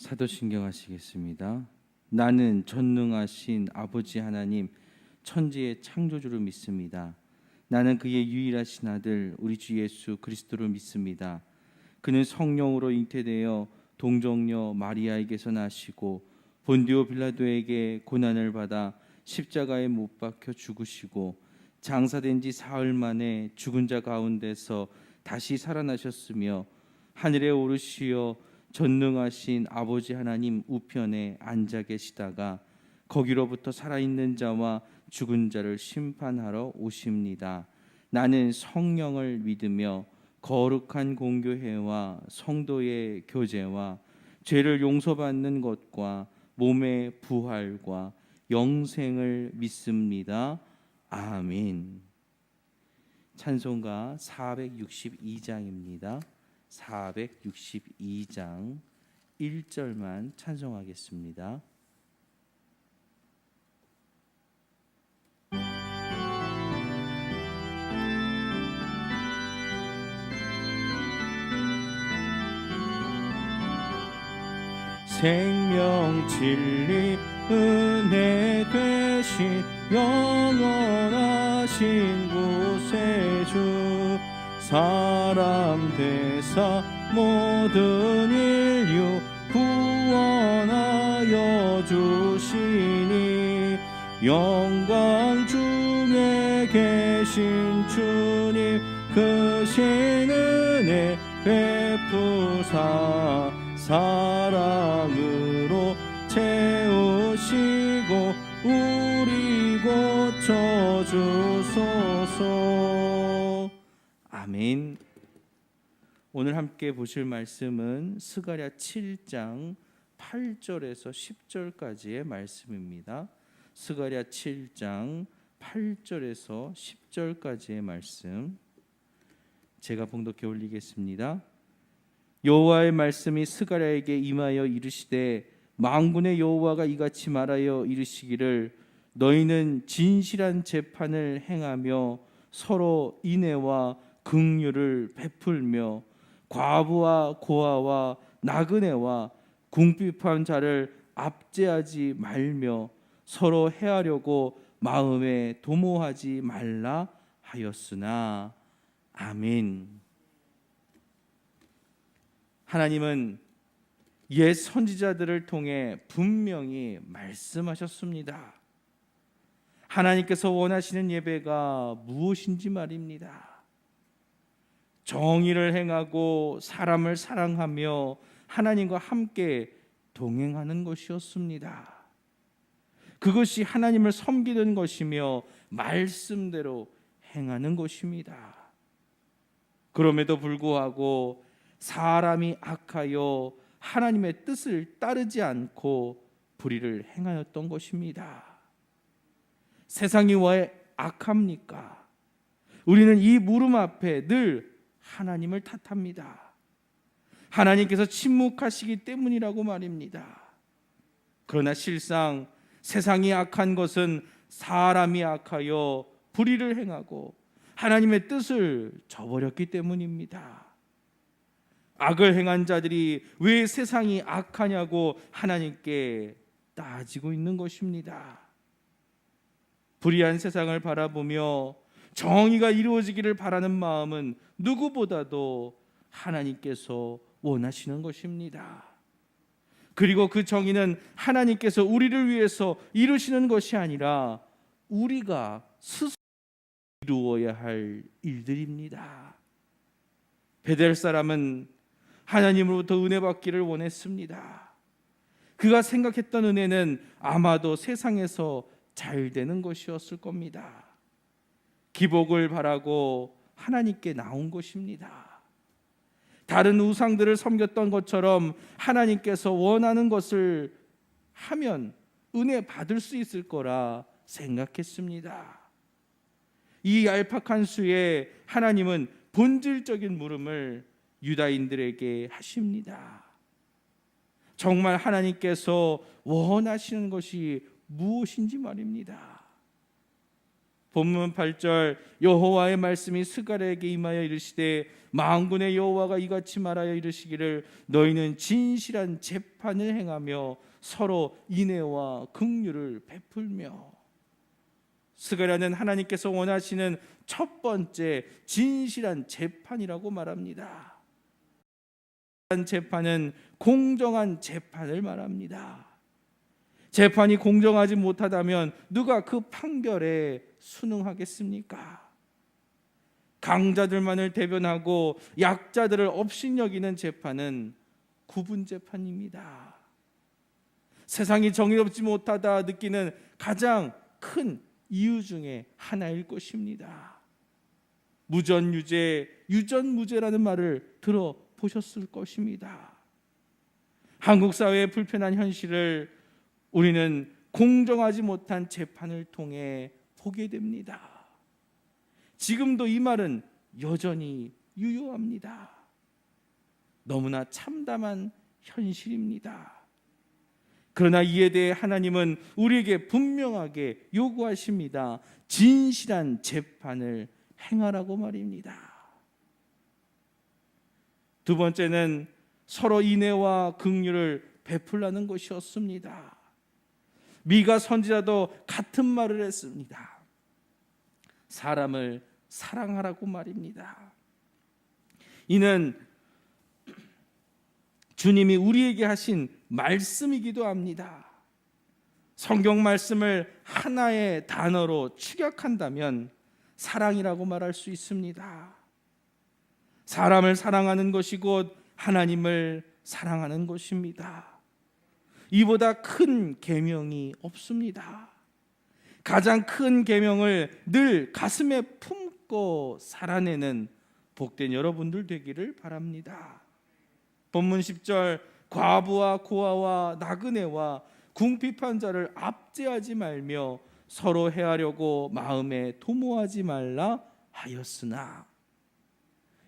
사도신경 하시겠습니다. 나는 전능하신 아버지 하나님 천지의 창조주를 믿습니다. 나는 그의 유일하신 아들 우리 주 예수 그리스도를 믿습니다. 그는 성령으로 잉태되어 동정녀 마리아에게서 나시고 본디오 빌라도에게 고난을 받아 십자가에 못 박혀 죽으시고 장사된 지 사흘 만에 죽은 자 가운데서 다시 살아나셨으며 하늘에 오르시어 전능하신 아버지 하나님 우편에 앉아 계시다가 거기로부터 살아있는 자와 죽은 자를 심판하러 오십니다. 나는 성령을 믿으며 거룩한 공교회와 성도의 교제와 죄를 용서받는 것과 몸의 부활과 영생을 믿습니다. 아멘. 찬송가 462장입니다. 462장 1절만 찬송하겠습니다. 생명 진리 은혜 되신 영원하신 구세주 사람 되사 모든 인류 구원하여 주시니 영광 중에 계신 주님 크신 은혜 베푸사 사랑으로 채우시고 우리 고쳐주소서. 아멘. 오늘 함께 보실 말씀은 스가랴 7장 8절에서 10절까지의 말씀입니다. 스가랴 7장 8절에서 10절까지의 말씀 제가 봉독해 올리겠습니다. 여호와의 말씀이 스가랴에게 임하여 이르시되 만군의 여호와가 이같이 말하여 이르시기를 너희는 진실한 재판을 행하며 서로 인애와 긍휼을 베풀며 과부와 고아와 나그네와 궁핍한 자를 압제하지 말며 서로 해하려고 마음에 도모하지 말라 하였으나. 아멘. 하나님은 옛 선지자들을 통해 분명히 말씀하셨습니다. 하나님께서 원하시는 예배가 무엇인지 말입니다. 정의를 행하고 사람을 사랑하며 하나님과 함께 동행하는 것이었습니다. 그것이 하나님을 섬기는 것이며 말씀대로 행하는 것입니다. 그럼에도 불구하고 사람이 악하여 하나님의 뜻을 따르지 않고 불의를 행하였던 것입니다. 세상이 왜 악합니까? 우리는 이 물음 앞에 늘 하나님을 탓합니다. 하나님께서 침묵하시기 때문이라고 말입니다. 그러나 실상 세상이 악한 것은 사람이 악하여 불의를 행하고 하나님의 뜻을 저버렸기 때문입니다. 악을 행한 자들이 왜 세상이 악하냐고 하나님께 따지고 있는 것입니다. 불의한 세상을 바라보며 정의가 이루어지기를 바라는 마음은 누구보다도 하나님께서 원하시는 것입니다. 그리고 그 정의는 하나님께서 우리를 위해서 이루시는 것이 아니라 우리가 스스로 이루어야 할 일들입니다. 베델 사람은 하나님으로부터 은혜 받기를 원했습니다. 그가 생각했던 은혜는 아마도 세상에서 잘 되는 것이었을 겁니다. 기복을 바라고 하나님께 나온 것입니다. 다른 우상들을 섬겼던 것처럼 하나님께서 원하는 것을 하면 은혜 받을 수 있을 거라 생각했습니다. 이 얄팍한 수에 하나님은 본질적인 물음을 유다인들에게 하십니다. 정말 하나님께서 원하시는 것이 무엇인지 말입니다. 본문 8절 여호와의 말씀이 스가랴에게 임하여 이르시되 만군의 여호와가 이같이 말하여 이르시기를 너희는 진실한 재판을 행하며 서로 인애와 긍휼을 베풀며. 스가랴는 하나님께서 원하시는 첫 번째 진실한 재판이라고 말합니다. 재판은 공정한 재판을 말합니다. 재판이 공정하지 못하다면 누가 그 판결에 순응하겠습니까? 강자들만을 대변하고 약자들을 업신여기는 재판은 구분 재판입니다. 세상이 정의롭지 못하다 느끼는 가장 큰 이유 중에 하나일 것입니다. 무전유죄, 유전무죄라는 말을 들어보셨을 것입니다. 한국 사회의 불편한 현실을 우리는 공정하지 못한 재판을 통해 보게 됩니다. 지금도 이 말은 여전히 유효합니다. 너무나 참담한 현실입니다. 그러나 이에 대해 하나님은 우리에게 분명하게 요구하십니다. 진실한 재판을 행하라고 말입니다. 두 번째는 서로 인애와 긍휼을 베풀라는 것이었습니다. 미가 선지자도 같은 말을 했습니다. 사람을 사랑하라고 말입니다. 이는 주님이 우리에게 하신 말씀이기도 합니다. 성경 말씀을 하나의 단어로 축약한다면 사랑이라고 말할 수 있습니다. 사람을 사랑하는 것이 곧 하나님을 사랑하는 것입니다. 이보다 큰 계명이 없습니다. 가장 큰 계명을 늘 가슴에 품고 살아내는 복된 여러분들 되기를 바랍니다. 본문 10절 과부와 고아와 나그네와 궁핍한 자를 압제하지 말며 서로 해하려고 마음에 도모하지 말라 하였으나,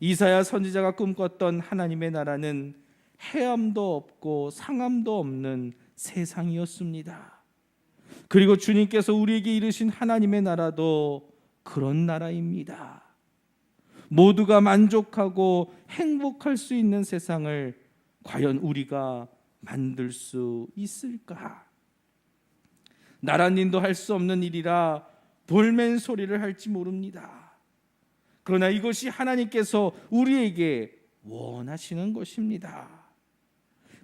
이사야 선지자가 꿈꿨던 하나님의 나라는 해함도 없고 상함도 없는 세상이었습니다. 그리고 주님께서 우리에게 이르신 하나님의 나라도 그런 나라입니다. 모두가 만족하고 행복할 수 있는 세상을 과연 우리가 만들 수 있을까? 나라님도 할 수 없는 일이라 볼멘 소리를 할지 모릅니다. 그러나 이것이 하나님께서 우리에게 원하시는 것입니다.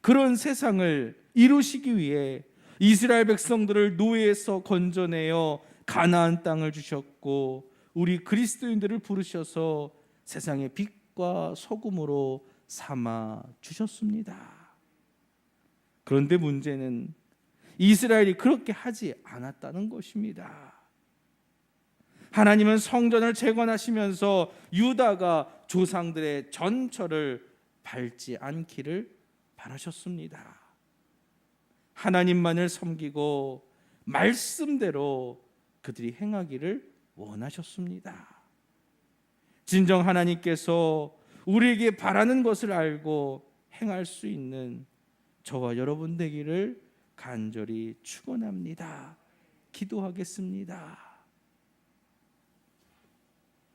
그런 세상을 이루시기 위해 이스라엘 백성들을 노예에서 건져내어 가나안 땅을 주셨고, 우리 그리스도인들을 부르셔서 세상의 빛과 소금으로 삼아 주셨습니다. 그런데 문제는 이스라엘이 그렇게 하지 않았다는 것입니다. 하나님은 성전을 재건하시면서 유다가 조상들의 전처를 밟지 않기를 바라셨습니다. 하나님만을 섬기고 말씀대로 그들이 행하기를 원하셨습니다. 진정 하나님께서 우리에게 바라는 것을 알고 행할 수 있는 저와 여러분 되기를 간절히 축원합니다. 기도하겠습니다.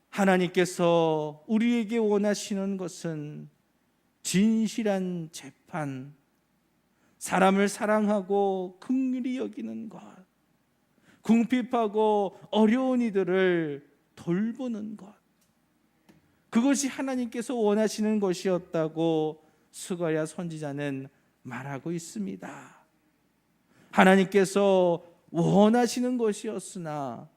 하나님께서 우리에게 원하시는 것은 진실한 재판, 사람을 사랑하고 긍휼히 여기는 것, 궁핍하고 어려운 이들을 돌보는 것, 그것이 하나님께서 원하시는 것이었다고 스가랴 선지자는 말하고 있습니다. 하나님께서 원하시는 것이었으나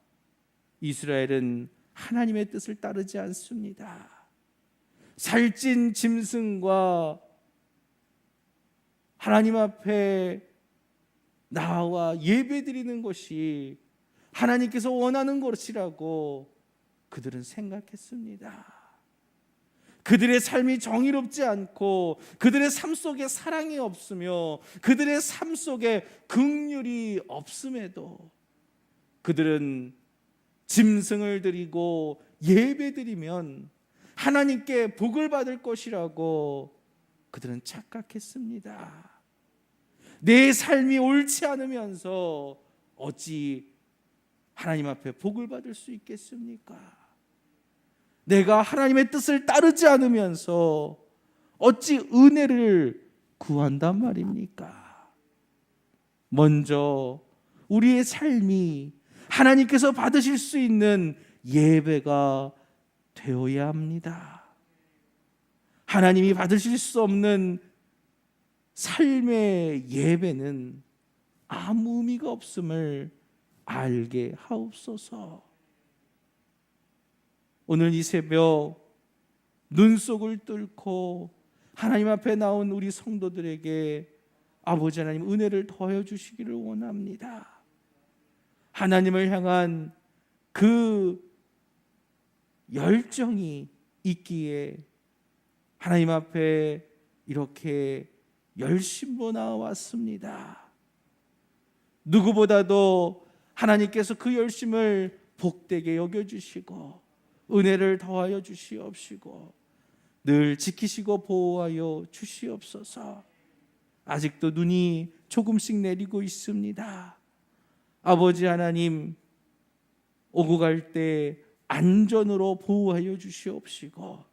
이스라엘은 하나님의 뜻을 따르지 않습니다. 살찐 짐승과 하나님 앞에 나와 예배드리는 것이 하나님께서 원하는 것이라고 그들은 생각했습니다. 그들의 삶이 정의롭지 않고 그들의 삶 속에 사랑이 없으며 그들의 삶 속에 긍휼이 없음에도 그들은 짐승을 드리고 예배드리면 하나님께 복을 받을 것이라고 그들은 착각했습니다. 내 삶이 옳지 않으면서 어찌 하나님 앞에 복을 받을 수 있겠습니까? 내가 하나님의 뜻을 따르지 않으면서 어찌 은혜를 구한단 말입니까? 먼저 우리의 삶이 하나님께서 받으실 수 있는 예배가 되어야 합니다. 하나님이 받으실 수 없는 삶의 예배는 아무 의미가 없음을 알게 하옵소서. 오늘 이 새벽 눈속을 뚫고 하나님 앞에 나온 우리 성도들에게 아버지 하나님 은혜를 더하여 주시기를 원합니다. 하나님을 향한 그 열정이 있기에 하나님 앞에 이렇게 열심으로 나와왔습니다. 누구보다도 하나님께서 그 열심을 복되게 여겨주시고 은혜를 더하여 주시옵시고 늘 지키시고 보호하여 주시옵소서. 아직도 눈이 조금씩 내리고 있습니다. 아버지 하나님, 오고 갈 때 안전으로 보호하여 주시옵시고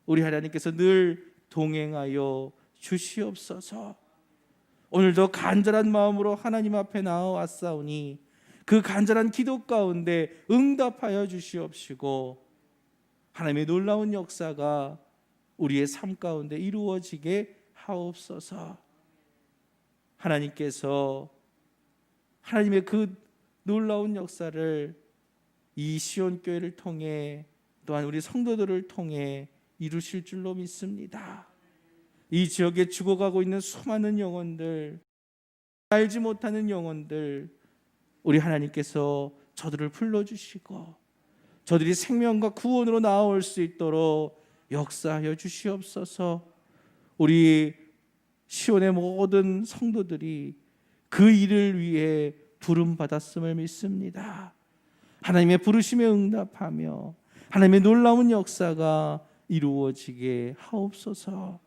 우리 하나님께서 늘 동행하여 주시옵소서. 오늘도 간절한 마음으로 하나님 앞에 나와왔사오니 그 간절한 기도 가운데 응답하여 주시옵시고 하나님의 놀라운 역사가 우리의 삶 가운데 이루어지게 하옵소서. 하나님께서 하나님의 그 놀라운 역사를 이 시온교회를 통해 또한 우리 성도들을 통해 이루실 줄로 믿습니다. 이 지역에 죽어가고 있는 수많은 영혼들, 알지 못하는 영혼들, 우리 하나님께서 저들을 불러주시고 저들이 생명과 구원으로 나올 수 있도록 역사하여 주시옵소서. 우리 시온의 모든 성도들이 그 일을 위해 부름받았음을 믿습니다. 하나님의 부르심에 응답하며 하나님의 놀라운 역사가 이루어지게 하옵소서.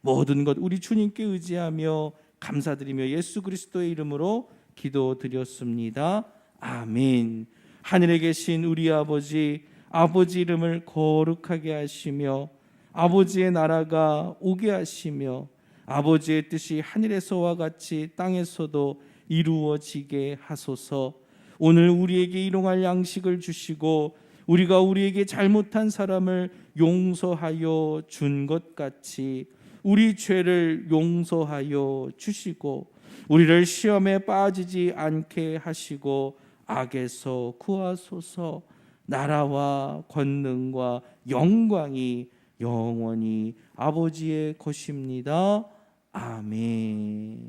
모든 것 우리 주님께 의지하며 감사드리며 예수 그리스도의 이름으로 기도드렸습니다. 아멘. 하늘에 계신 우리 아버지, 아버지 이름을 거룩하게 하시며 아버지의 나라가 오게 하시며 아버지의 뜻이 하늘에서와 같이 땅에서도 이루어지게 하소서. 오늘 우리에게 일용할 양식을 주시고 우리가 우리에게 잘못한 사람을 용서하여 준 것 같이 우리 죄를 용서하여 주시고 우리를 시험에 빠지지 않게 하시고 악에서 구하소서. 나라와 권능과 영광이 영원히 아버지의 것입니다. 아멘.